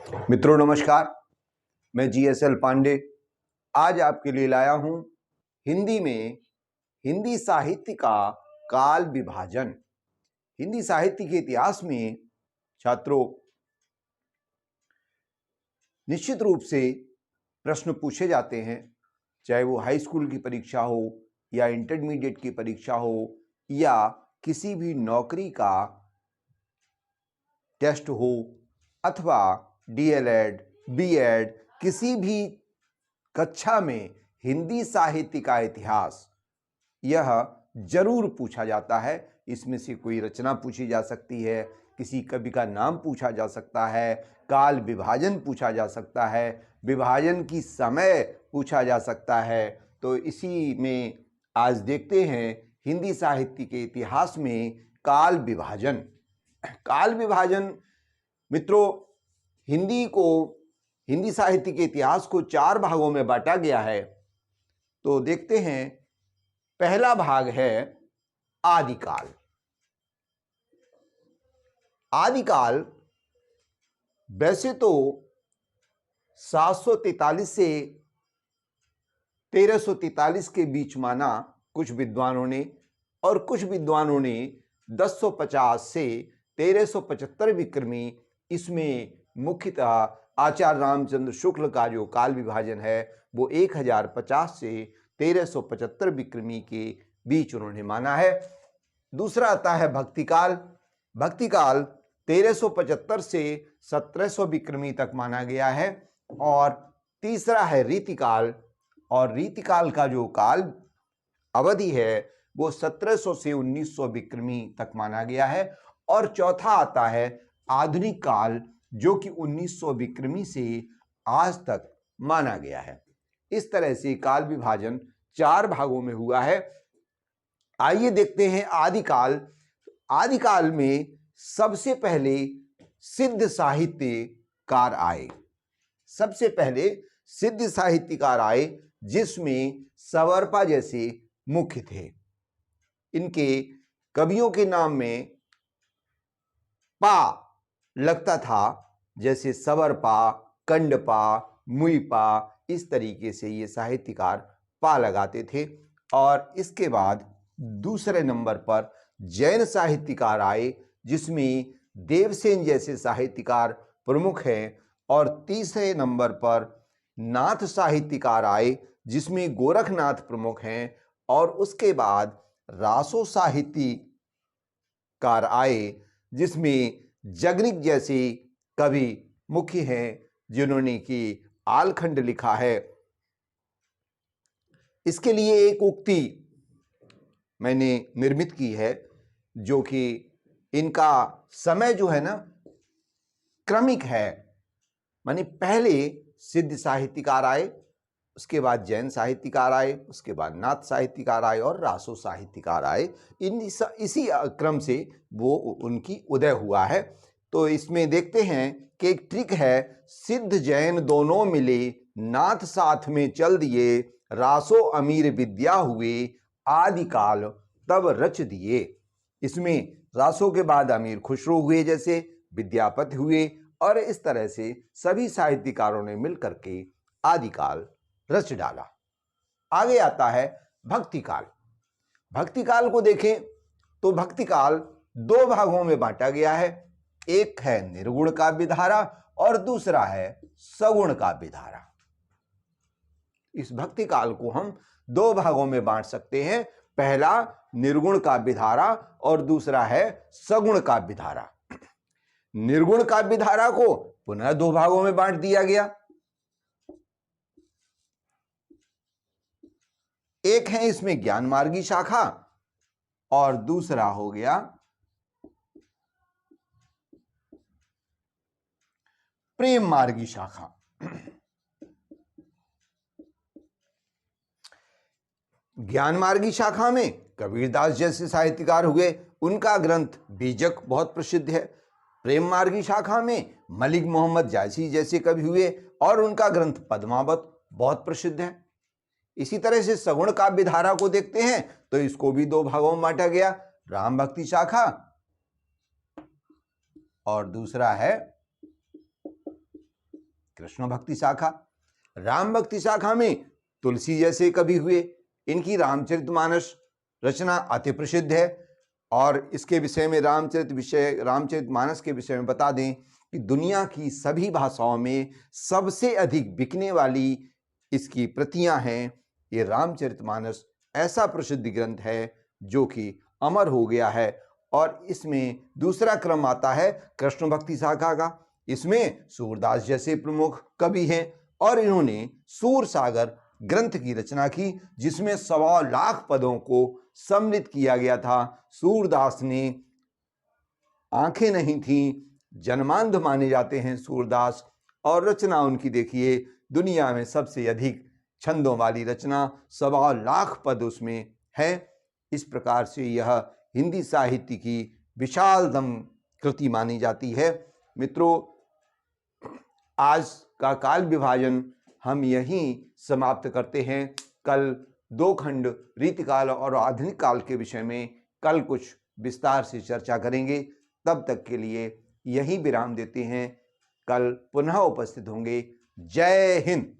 मित्रों नमस्कार, मैं GSL पांडे आज आपके लिए लाया हूं हिंदी में हिंदी साहित्य का काल विभाजन। हिंदी साहित्य के इतिहास में छात्रों निश्चित रूप से प्रश्न पूछे जाते हैं, चाहे वो हाई स्कूल की परीक्षा हो या इंटरमीडिएट की परीक्षा हो या किसी भी नौकरी का टेस्ट हो अथवा DLED, BEd किसी भी कक्षा में हिंदी साहित्य का इतिहास यह जरूर पूछा जाता है। इसमें से कोई रचना पूछी जा सकती है, किसी कवि का नाम पूछा जा सकता है, काल विभाजन पूछा जा सकता है, विभाजन की समय पूछा जा सकता है। तो इसी में आज देखते हैं हिंदी साहित्य के इतिहास में काल विभाजन। काल विभाजन मित्रों, हिंदी साहित्य के इतिहास को 4 भागों में बांटा गया है। तो देखते हैं, पहला भाग है आदिकाल। आदिकाल वैसे तो 743 से 1343 के बीच माना कुछ विद्वानों ने, और कुछ विद्वानों ने 1050 से 1375 विक्रमी, इसमें मुख्यतः आचार्य रामचंद्र शुक्ल का जो काल विभाजन है वो 1050 से 1375 विक्रमी के बीच उन्होंने माना है। दूसरा आता है भक्तिकाल। भक्तिकाल 1375 से 1700 विक्रमी तक माना गया है। और तीसरा है रीतिकाल, और रीतिकाल का जो काल अवधि है वो 1700 से 1900 विक्रमी तक माना गया है। और चौथा आता है आधुनिक काल, जो कि 1900 विक्रमी से आज तक माना गया है। इस तरह से काल विभाजन 4 भागों में हुआ है। आइए देखते हैं आदिकाल। आदिकाल में सबसे पहले सिद्ध साहित्यकार आए। सबसे पहले सिद्ध साहित्यकार आए जिसमें सवरपा जैसे मुख्य थे। इनके कवियों के नाम में पा लगता था, जैसे सवरपा, कंडपा, मुइपा, इस तरीके से ये साहित्यकार पा लगाते थे। और इसके बाद दूसरे नंबर पर जैन साहित्यकार आए, जिसमें देवसेन जैसे साहित्यकार प्रमुख हैं। और तीसरे नंबर पर नाथ साहित्यकार आए, जिसमें गोरखनाथ प्रमुख हैं। और उसके बाद रासो साहित्यकार आए, जिसमें जगनिक जैसे कवि मुख्य हैं, जिन्होंने कि आलखंड लिखा है। इसके लिए एक उक्ति मैंने निर्मित की है, जो कि इनका समय जो है ना क्रमिक है। माने पहले सिद्ध साहित्यकार आए, उसके बाद जैन साहित्यकार आए, उसके बाद नाथ साहित्यकार आए और रासो साहित्यकार आए। इसी क्रम से वो उनकी उदय हुआ है। तो इसमें देखते हैं कि एक ट्रिक है, सिद्ध जैन दोनों मिले, नाथ साथ में चल दिए, रासो अमीर विद्या हुए, आदिकाल तब रच दिए। इसमें रासो के बाद अमीर खुसरो हुए जैसे विद्यापति हुए, और इस तरह से सभी साहित्यकारों ने मिलकर के आदिकाल रच डाला। आगे आता है भक्तिकाल। भक्तिकाल को देखें तो भक्तिकाल 2 भागों में बांटा गया है। एक है निर्गुण काव्यधारा और दूसरा है सगुण काव्यधारा। इस भक्तिकाल को हम 2 भागों में बांट सकते हैं। पहला निर्गुण काव्यधारा और दूसरा है सगुण काव्यधारा। निर्गुण काव्यधारा को पुनः 2 भागों में बांट दिया गया। एक है इसमें ज्ञान मार्गी शाखा और दूसरा हो गया प्रेम मार्गी शाखा। ज्ञान मार्गी शाखा में कबीरदास जैसे साहित्यकार हुए, उनका ग्रंथ बीजक बहुत प्रसिद्ध है। प्रेम मार्गी शाखा में मलिक मोहम्मद जायसी जैसे कवि हुए और उनका ग्रंथ पद्मावत बहुत प्रसिद्ध है। इसी तरह से सगुण काव्यधारा को देखते हैं तो इसको भी 2 भागों में बांटा गया, राम भक्ति शाखा और दूसरा है कृष्ण भक्ति शाखा। राम भक्ति शाखा में तुलसी जैसे कवि हुए, इनकी रामचरितमानस रचना अति प्रसिद्ध है। और इसके विषय में रामचरितमानस के विषय में बता दें कि दुनिया की सभी भाषाओं में सबसे अधिक बिकने वाली इसकी प्रतियां हैं। ये रामचरितमानस ऐसा प्रसिद्ध ग्रंथ है जो कि अमर हो गया है। और इसमें दूसरा क्रम आता है कृष्ण भक्ति शाखा का। इसमें सूरदास जैसे प्रमुख कवि हैं और इन्होंने सूर सागर ग्रंथ की रचना की, जिसमें 1.25 लाख पदों को सम्मिलित किया गया था। सूरदास ने आंखें नहीं थीं, जन्मांध माने जाते हैं सूरदास, और रचना उनकी देखिए दुनिया में सबसे अधिक छंदों वाली रचना, 1.25 लाख पद उसमें है। इस प्रकार से यह हिंदी साहित्य की विशालतम कृति मानी जाती है। मित्रों, आज का काल विभाजन हम यहीं समाप्त करते हैं। कल 2 खंड रीतिकाल और आधुनिक काल के विषय में कल कुछ विस्तार से चर्चा करेंगे। तब तक के लिए यहीं विराम देते हैं। कल पुनः उपस्थित होंगे। जय हिंद।